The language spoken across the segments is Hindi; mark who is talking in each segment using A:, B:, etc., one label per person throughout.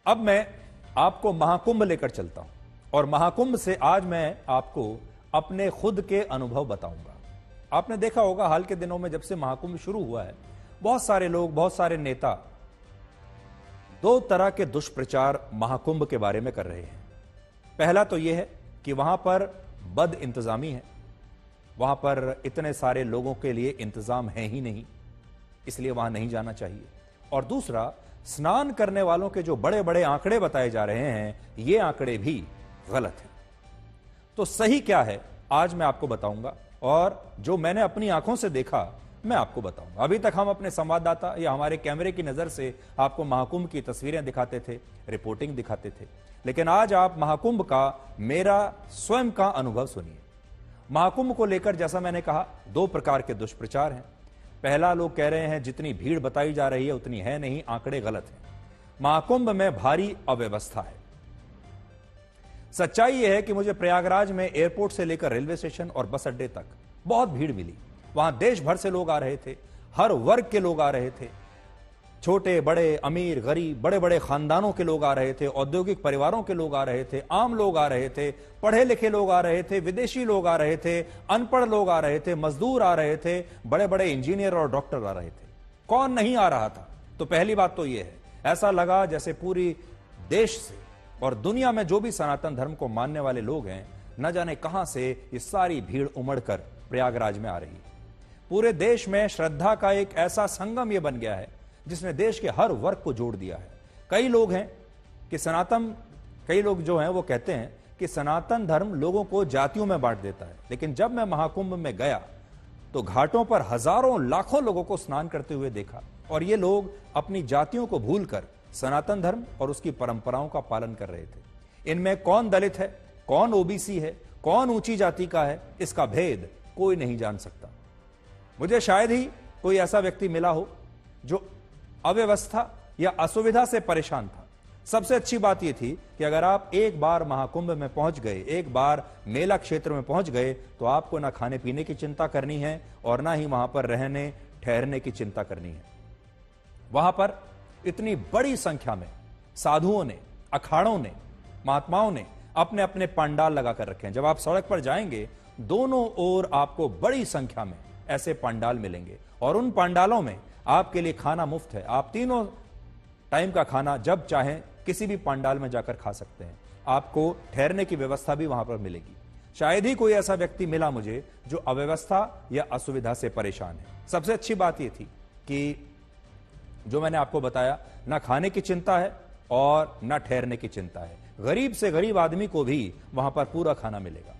A: अब मैं आपको महाकुंभ लेकर चलता हूं और महाकुंभ से आज मैं आपको अपने खुद के अनुभव बताऊंगा। आपने देखा होगा हाल के दिनों में जब से महाकुंभ शुरू हुआ है, बहुत सारे लोग, बहुत सारे नेता दो तरह के दुष्प्रचार महाकुंभ के बारे में कर रहे हैं। पहला तो यह है कि वहां पर बद इंतजामी है, वहां पर इतने सारे लोगों के लिए इंतजाम है ही नहीं, इसलिए वहां नहीं जाना चाहिए। और दूसरा, स्नान करने वालों के जो बड़े बड़े आंकड़े बताए जा रहे हैं, ये आंकड़े भी गलत हैं। तो सही क्या है आज मैं आपको बताऊंगा, और जो मैंने अपनी आंखों से देखा मैं आपको बताऊंगा। अभी तक हम अपने संवाददाता या हमारे कैमरे की नजर से आपको महाकुंभ की तस्वीरें दिखाते थे, रिपोर्टिंग दिखाते थे, लेकिन आज आप महाकुंभ का मेरा स्वयं का अनुभव सुनिए। महाकुंभ को लेकर जैसा मैंने कहा, दो प्रकार के दुष्प्रचार हैं। पहला, लोग कह रहे हैं जितनी भीड़ बताई जा रही है उतनी है नहीं, आंकड़े गलत हैं, महाकुंभ में भारी अव्यवस्था है। सच्चाई यह है कि मुझे प्रयागराज में एयरपोर्ट से लेकर रेलवे स्टेशन और बस अड्डे तक बहुत भीड़ मिली। वहां देश भर से लोग आ रहे थे, हर वर्ग के लोग आ रहे थे, छोटे बड़े, अमीर गरीब, बड़े बड़े खानदानों के लोग आ रहे थे, औद्योगिक परिवारों के लोग आ रहे थे, आम लोग आ रहे थे, पढ़े लिखे लोग आ रहे थे, विदेशी लोग आ रहे थे, अनपढ़ लोग आ रहे थे, मजदूर आ रहे थे, बड़े बड़े इंजीनियर और डॉक्टर आ रहे थे। कौन नहीं आ रहा था? तो पहली बात तो यह है, ऐसा लगा जैसे पूरी देश से और दुनिया में जो भी सनातन धर्म को मानने वाले लोग हैं, न जाने कहां से ये सारी भीड़ उमड़कर प्रयागराज में आ रही है। पूरे देश में श्रद्धा का एक ऐसा संगम यह बन गया है जिसने देश के हर वर्ग को जोड़ दिया है। कई लोग जो हैं वो कहते हैं कि सनातन धर्म लोगों को जातियों में बांट देता है, लेकिन जब मैं महाकुंभ में गया तो घाटों पर हजारों लाखों लोगों को स्नान करते हुए देखा, और ये लोग अपनी जातियों को भूलकर सनातन धर्म और उसकी परंपराओं का पालन कर रहे थे। इनमें कौन दलित है, कौन ओबीसी है, कौन ऊंची जाति का है, इसका भेद कोई नहीं जान सकता। मुझे शायद ही कोई ऐसा व्यक्ति मिला हो जो अव्यवस्था या असुविधा से परेशान था। सबसे अच्छी बात यह थी कि अगर आप एक बार महाकुंभ में पहुंच गए, एक बार मेला क्षेत्र में पहुंच गए, तो आपको ना खाने पीने की चिंता करनी है और ना ही वहां पर रहने ठहरने की चिंता करनी है। वहां पर इतनी बड़ी संख्या में साधुओं ने, अखाड़ों ने, महात्माओं ने अपने अपने पंडाल लगाकर रखे हैं। जब आप सड़क पर जाएंगे, दोनों ओर आपको बड़ी संख्या में ऐसे पंडाल मिलेंगे, और उन पंडालों में आपके लिए खाना मुफ्त है। आप तीनों टाइम का खाना जब चाहें किसी भी पंडाल में जाकर खा सकते हैं। आपको ठहरने की व्यवस्था भी वहां पर मिलेगी। शायद ही कोई ऐसा व्यक्ति मिला मुझे जो अव्यवस्था या असुविधा से परेशान है। सबसे अच्छी बात यह थी कि जो मैंने आपको बताया, ना खाने की चिंता है और ना ठहरने की चिंता है। गरीब से गरीब आदमी को भी वहां पर पूरा खाना मिलेगा।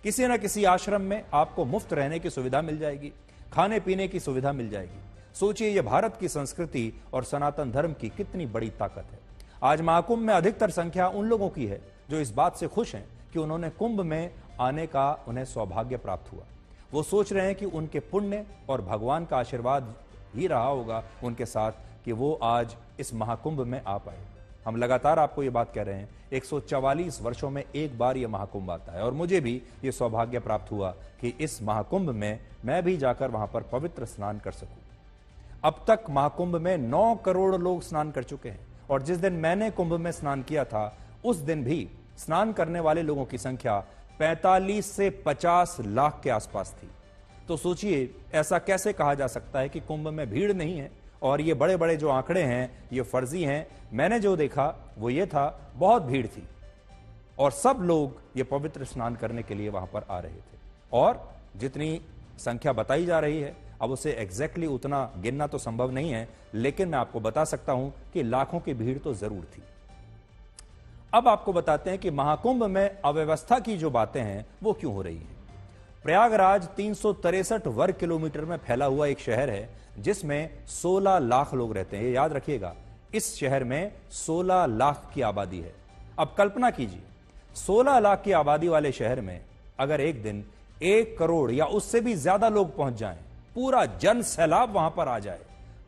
A: किसी न किसी आश्रम में आपको मुफ्त रहने की सुविधा मिल जाएगी, खाने पीने की सुविधा मिल जाएगी। सोचिए, यह भारत की संस्कृति और सनातन धर्म की कितनी बड़ी ताकत है। आज महाकुंभ में अधिकतर संख्या उन लोगों की है जो इस बात से खुश हैं कि उन्होंने कुंभ में आने का उन्हें सौभाग्य प्राप्त हुआ। वो सोच रहे हैं कि उनके पुण्य और भगवान का आशीर्वाद ही रहा होगा उनके साथ कि वो आज इस महाकुंभ में आ पाए। हम लगातार आपको ये बात कह रहे हैं, 144 वर्षों में एक बार ये महाकुंभ आता है, और मुझे भी ये सौभाग्य प्राप्त हुआ कि इस महाकुंभ में मैं भी जाकर वहां पर पवित्र स्नान कर सकूं। अब तक महाकुंभ में 9 करोड़ लोग स्नान कर चुके हैं, और जिस दिन मैंने कुंभ में स्नान किया था उस दिन भी स्नान करने वाले लोगों की संख्या 45 से 50 लाख के आसपास थी। तो सोचिए, ऐसा कैसे कहा जा सकता है कि कुंभ में भीड़ नहीं है, और ये बड़े बड़े जो आंकड़े हैं ये फर्जी हैं। मैंने जो देखा वो ये था, बहुत भीड़ थी और सब लोग ये पवित्र स्नान करने के लिए वहां पर आ रहे थे। और जितनी संख्या बताई जा रही है, अब उसे एग्जैक्टली उतना गिनना तो संभव नहीं है, लेकिन मैं आपको बता सकता हूं कि लाखों की भीड़ तो जरूर थी। अब आपको बताते हैं कि महाकुंभ में अव्यवस्था की जो बातें हैं वो क्यों हो रही हैं। प्रयागराज 363 वर्ग किलोमीटर में फैला हुआ एक शहर है जिसमें 16 लाख लोग रहते हैं। ये याद रखिएगा, इस शहर में 16 लाख की आबादी है। अब कल्पना कीजिए, 16 लाख की आबादी वाले शहर में अगर एक दिन 1 करोड़ या उससे भी ज्यादा लोग पहुंच जाएं, पूरा जन सैलाब वहां पर आ जाए,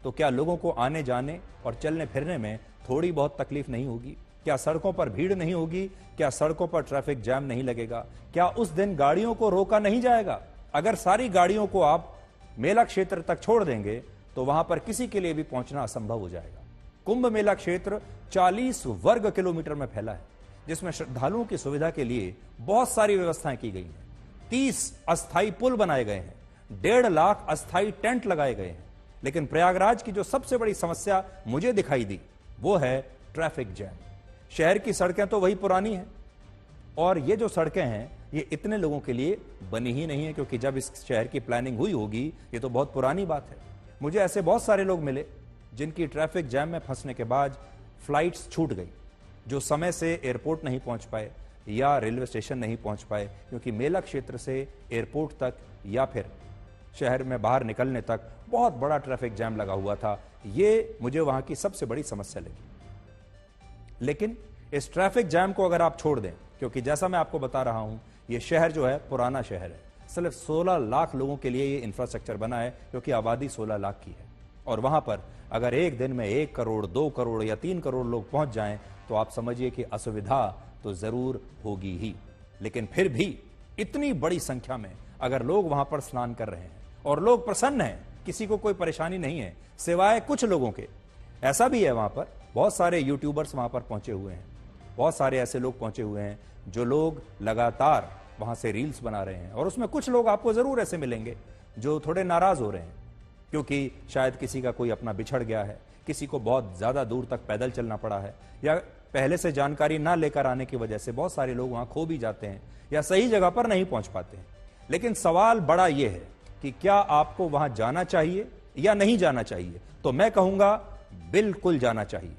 A: तो क्या लोगों को आने जाने और चलने फिरने में थोड़ी बहुत तकलीफ नहीं होगी? क्या सड़कों पर भीड़ नहीं होगी? क्या सड़कों पर ट्रैफिक जैम नहीं लगेगा? क्या उस दिन गाड़ियों को रोका नहीं जाएगा? अगर सारी गाड़ियों को आप मेला क्षेत्र तक छोड़ देंगे तो वहां पर किसी के लिए भी पहुंचना असंभव हो जाएगा। कुंभ मेला क्षेत्र 40 वर्ग किलोमीटर में फैला है, जिसमें श्रद्धालुओं की सुविधा के लिए बहुत सारी व्यवस्थाएं की गई हैं। 30 अस्थायी पुल बनाए गए हैं, 1.5 लाख अस्थायी टेंट लगाए गए हैं। लेकिन प्रयागराज की जो सबसे बड़ी समस्या मुझे दिखाई दी वो है ट्रैफिक जैम। शहर की सड़कें तो वही पुरानी हैं, और ये जो सड़कें हैं ये इतने लोगों के लिए बनी ही नहीं है, क्योंकि जब इस शहर की प्लानिंग हुई होगी, ये तो बहुत पुरानी बात है। मुझे ऐसे बहुत सारे लोग मिले जिनकी ट्रैफिक जैम में फंसने के बाद फ्लाइट्स छूट गई, जो समय से एयरपोर्ट नहीं पहुंच पाए या रेलवे स्टेशन नहीं पहुंच पाए, क्योंकि मेला क्षेत्र से एयरपोर्ट तक या फिर शहर में बाहर निकलने तक बहुत बड़ा ट्रैफिक जैम लगा हुआ था। ये मुझे वहां की सबसे बड़ी समस्या लगी। लेकिन इस ट्रैफिक जैम को अगर आप छोड़ दें, क्योंकि जैसा मैं आपको बता रहा हूं, ये शहर जो है पुराना शहर है, सिर्फ 16 लाख लोगों के लिए ये इंफ्रास्ट्रक्चर बना है, क्योंकि आबादी 16 लाख की है। और वहां पर अगर एक दिन में 1 करोड़, 2 करोड़ या 3 करोड़ लोग पहुंच जाएं, तो आप समझिए कि असुविधा तो जरूर होगी ही। लेकिन फिर भी इतनी बड़ी संख्या में अगर लोग वहां पर स्नान कर रहे हैं और लोग प्रसन्न हैं, किसी को कोई परेशानी नहीं है सिवाय कुछ लोगों के। ऐसा भी है वहां पर बहुत सारे यूट्यूबर्स वहां पर पहुंचे हुए हैं, बहुत सारे ऐसे लोग पहुंचे हुए हैं जो लोग लगातार वहां से रील्स बना रहे हैं। और उसमें कुछ लोग आपको जरूर ऐसे मिलेंगे जो थोड़े नाराज हो रहे हैं, क्योंकि शायद किसी का कोई अपना बिछड़ गया है, किसी को बहुत ज्यादा दूर तक पैदल चलना पड़ा है, या पहले से जानकारी ना लेकर आने की वजह से बहुत सारे लोग वहां खो भी जाते हैं या सही जगह पर नहीं पहुंच पाते हैं। लेकिन सवाल बड़ा यह है कि क्या आपको वहां जाना चाहिए या नहीं जाना चाहिए? तो मैं कहूंगा बिल्कुल जाना चाहिए।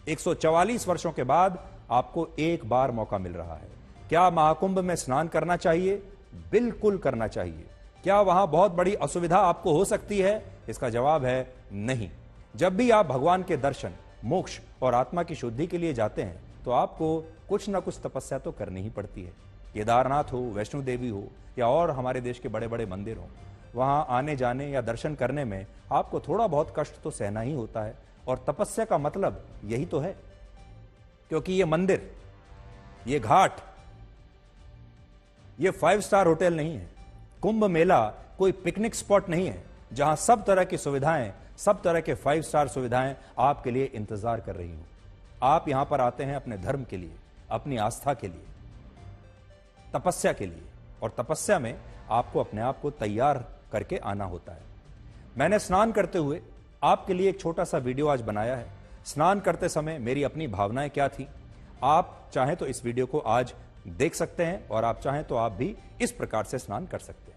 A: 144 वर्षों के बाद आपको एक बार मौका मिल रहा है। क्या महाकुंभ में स्नान करना चाहिए? बिल्कुल करना चाहिए। क्या वहां बहुत बड़ी असुविधा आपको हो सकती है? इसका जवाब है नहीं। जब भी आप भगवान के दर्शन, मोक्ष और आत्मा की शुद्धि के लिए जाते हैं, तो आपको कुछ ना कुछ तपस्या तो करनी ही पड़ती है। केदारनाथ हो, वैष्णो देवी हो, या और हमारे देश के बड़े बड़े मंदिर हो, वहां आने जाने या दर्शन करने में आपको थोड़ा बहुत कष्ट तो सहना ही होता है। और तपस्या का मतलब यही तो है, क्योंकि ये मंदिर, ये घाट, ये 5 स्टार होटल नहीं है। कुंभ मेला कोई पिकनिक स्पॉट नहीं है जहां सब तरह की सुविधाएं, सब तरह के 5 स्टार सुविधाएं आपके लिए इंतजार कर रही हूं। आप यहां पर आते हैं अपने धर्म के लिए, अपनी आस्था के लिए, तपस्या के लिए, और तपस्या में आपको अपने आप को तैयार करके आना होता है। मैंने स्नान करते हुए आपके लिए एक छोटा सा वीडियो आज बनाया है। स्नान करते समय मेरी अपनी भावनाएं क्या थी, आप चाहें तो इस वीडियो को आज देख सकते हैं, और आप चाहें तो आप भी इस प्रकार से स्नान कर सकते हैं।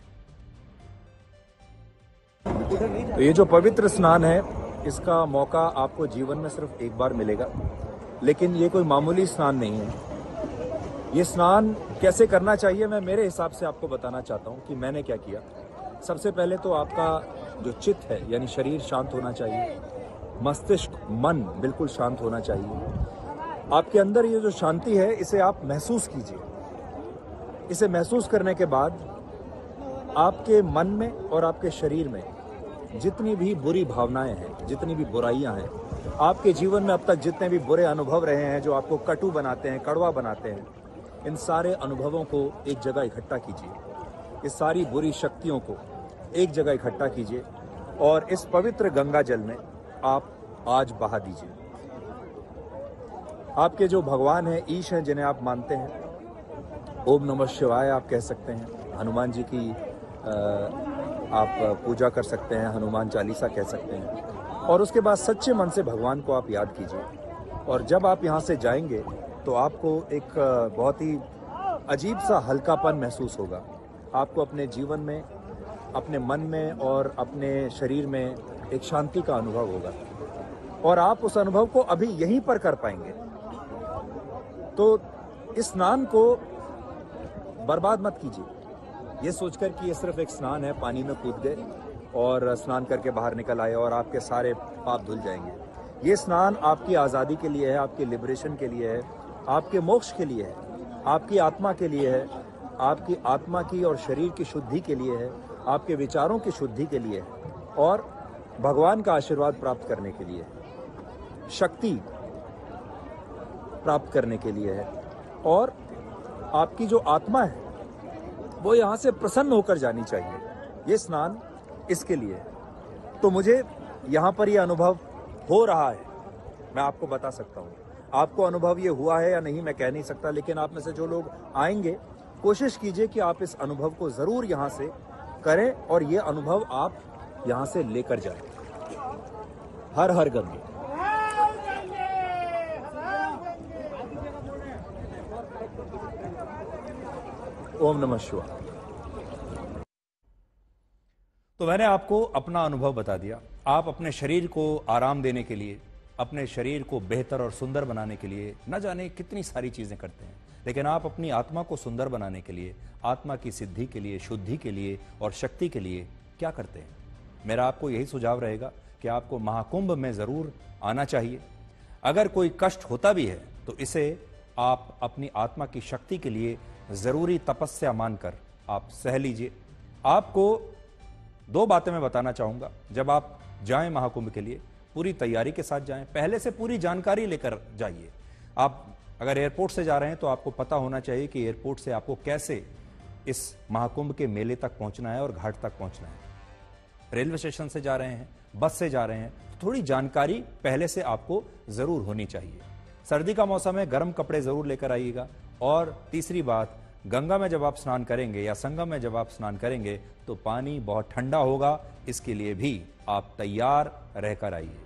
A: तो ये जो पवित्र स्नान है, इसका मौका आपको जीवन में सिर्फ एक बार मिलेगा, लेकिन ये कोई मामूली स्नान नहीं है। ये स्नान कैसे करना चाहिए, मैं मेरे हिसाब से आपको बताना चाहता हूं कि मैंने क्या किया। सबसे पहले तो आपका जो चित्त है, यानी शरीर शांत होना चाहिए, मस्तिष्क, मन बिल्कुल शांत होना चाहिए। आपके अंदर ये जो शांति है, इसे आप महसूस कीजिए। इसे महसूस करने के बाद आपके मन में और आपके शरीर में जितनी भी बुरी भावनाएं हैं, जितनी भी बुराइयां हैं, आपके जीवन में अब तक जितने भी बुरे अनुभव रहे हैं जो आपको कटु बनाते हैं, कड़वा बनाते हैं, इन सारे अनुभवों को एक जगह इकट्ठा कीजिए। इस सारी बुरी शक्तियों को एक जगह इकट्ठा कीजिए और इस पवित्र गंगा जल में आप आज बहा दीजिए। आपके जो भगवान हैं, ईश हैं, जिन्हें आप मानते हैं, ओम नमः शिवाय आप कह सकते हैं, हनुमान जी की आप पूजा कर सकते हैं, हनुमान चालीसा कह सकते हैं, और उसके बाद सच्चे मन से भगवान को आप याद कीजिए। और जब आप यहाँ से जाएंगे तो आपको एक बहुत ही अजीब सा हल्कापन महसूस होगा। आपको अपने जीवन में, अपने मन में और अपने शरीर में एक शांति का अनुभव होगा, और आप उस अनुभव को अभी यहीं पर कर पाएंगे। तो इस स्नान को बर्बाद मत कीजिए, ये सोचकर कि ये सिर्फ एक स्नान है, पानी में कूद गए और स्नान करके बाहर निकल आए और आपके सारे पाप धुल जाएंगे। ये स्नान आपकी आज़ादी के लिए है, आपके लिबरेशन के लिए है, आपके मोक्ष के लिए है, आपकी आत्मा के लिए है, आपकी आत्मा की और शरीर की शुद्धि के लिए है, आपके विचारों की शुद्धि के लिए है, और भगवान का आशीर्वाद प्राप्त करने के लिए है, शक्ति प्राप्त करने के लिए है, और आपकी जो आत्मा है वो यहाँ से प्रसन्न होकर जानी चाहिए। ये स्नान इसके लिए है। तो मुझे यहाँ पर ये अनुभव हो रहा है मैं आपको बता सकता हूँ। आपको अनुभव ये हुआ है या नहीं मैं कह नहीं सकता, लेकिन आप में से जो लोग आएंगे कोशिश कीजिए कि आप इस अनुभव को जरूर यहां से करें और ये अनुभव आप यहां से लेकर जाएं। हर हर गंगे। ओम नमः शिवाय। तो मैंने आपको अपना अनुभव बता दिया। आप अपने शरीर को आराम देने के लिए, अपने शरीर को बेहतर और सुंदर बनाने के लिए न जाने कितनी सारी चीजें करते हैं, लेकिन आप अपनी आत्मा को सुंदर बनाने के लिए, आत्मा की सिद्धि के लिए, शुद्धि के लिए और शक्ति के लिए क्या करते हैं? मेरा आपको यही सुझाव रहेगा कि आपको महाकुंभ में जरूर आना चाहिए। अगर कोई कष्ट होता भी है तो इसे आप अपनी आत्मा की शक्ति के लिए जरूरी तपस्या मानकर आप सह लीजिए। आपको दो बातें मैं बताना चाहूंगा। जब आप जाएं महाकुंभ के लिए, पूरी तैयारी के साथ जाएं, पहले से पूरी जानकारी लेकर जाइए। आप अगर एयरपोर्ट से जा रहे हैं तो आपको पता होना चाहिए कि एयरपोर्ट से आपको कैसे इस महाकुंभ के मेले तक पहुंचना है और घाट तक पहुंचना है। रेलवे स्टेशन से जा रहे हैं, बस से जा रहे हैं, तो थोड़ी जानकारी पहले से आपको जरूर होनी चाहिए। सर्दी का मौसम है, गर्म कपड़े जरूर लेकर आइएगा। और तीसरी बात, गंगा में जब आप स्नान करेंगे या संगम में जब आप स्नान करेंगे तो पानी बहुत ठंडा होगा, इसके लिए भी आप तैयार रहकर आइए।